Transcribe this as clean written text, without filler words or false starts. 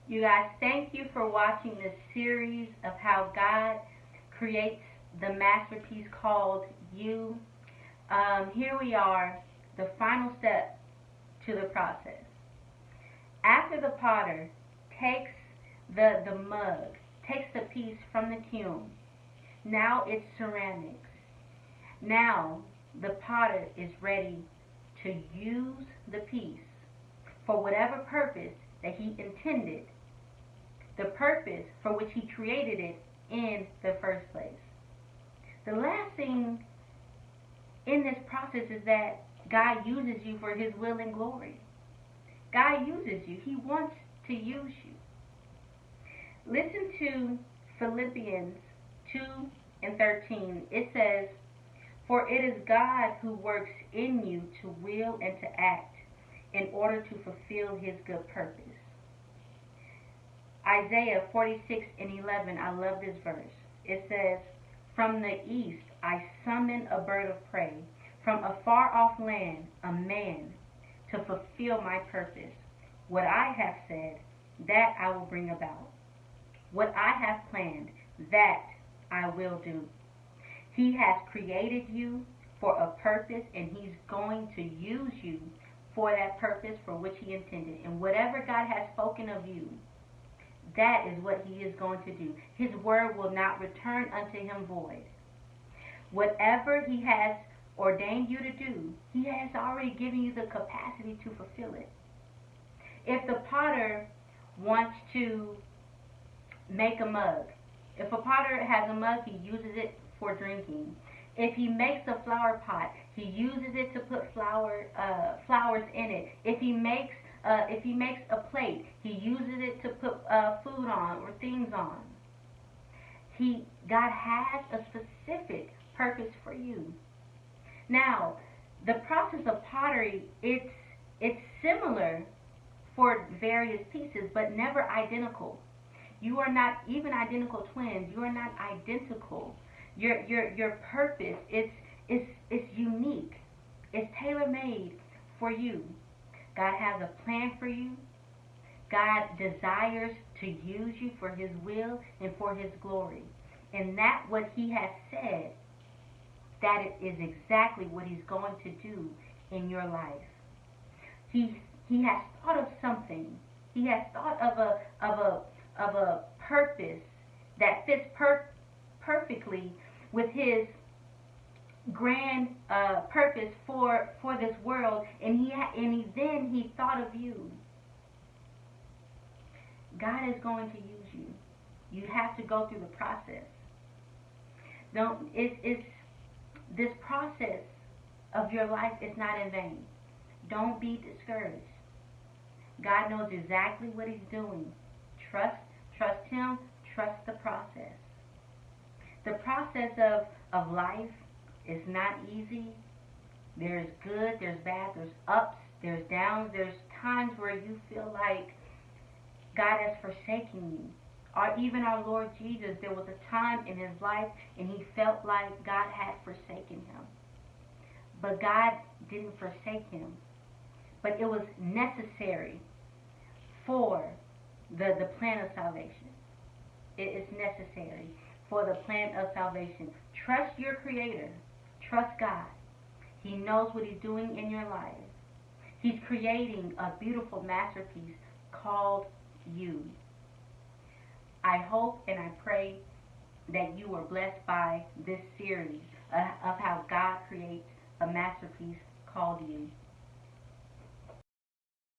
You guys, thank you for watching this series of how God creates the masterpiece called you. Here we are, the final step to the process. After the potter takes the mug, takes the piece from the kiln, now it's ceramics. Now the potter is ready to use the piece for whatever purpose that he intended, the purpose for which he created it in the first place. The last thing in this process is that God uses you for his will and glory. God uses you. He wants to use you. Listen to Philippians 2:13. It says, "For it is God who works in you to will and to act in order to fulfill his good purpose." Isaiah 46:11. I love this verse. It says, "From the east I summon a bird of prey, from a far off land a man, to fulfill my purpose. What I have said, that I will bring about. What I have planned, that I will do." He has created you for a purpose, and he's going to use you for that purpose for which he intended. And whatever God has spoken of you, that is what he is going to do. His word will not return unto him void. Whatever he has ordained you to do, he has already given you the capacity to fulfill it. If the potter wants to make a mug, if a potter has a mug, he uses it for drinking. If he makes a flower pot, he uses it to put flowers in it. If he makes a plate, he uses it to put food on or things on. God has a specific purpose for you. Now, the process of pottery, it's similar for various pieces, but never identical. You are not even identical twins. You are not identical. Your purpose it's unique. It's tailor-made for you. God has a plan for you. God desires to use you for his will and for his glory. And that what he has said, that is exactly what he's going to do in your life. He has thought of something. He has thought of a purpose that fits perfectly with his grand purpose for this world, and then he thought of you. God is going to use you. You have to go through the process. This process of your life is not in vain. Don't be discouraged. God knows exactly what he's doing. Trust him. Trust the process. The process of life is not easy. There's good, there's bad, there's ups, there's downs. There's times where you feel like God has forsaken you. Or even our Lord Jesus, there was a time in his life and he felt like God had forsaken him. But God didn't forsake him. But it was necessary for the plan of salvation. It is necessary for the plan of salvation. Trust your Creator. Trust God. He knows what he's doing in your life. He's creating a beautiful masterpiece called you. I hope and I pray that you were blessed by this series of how God creates a masterpiece called you.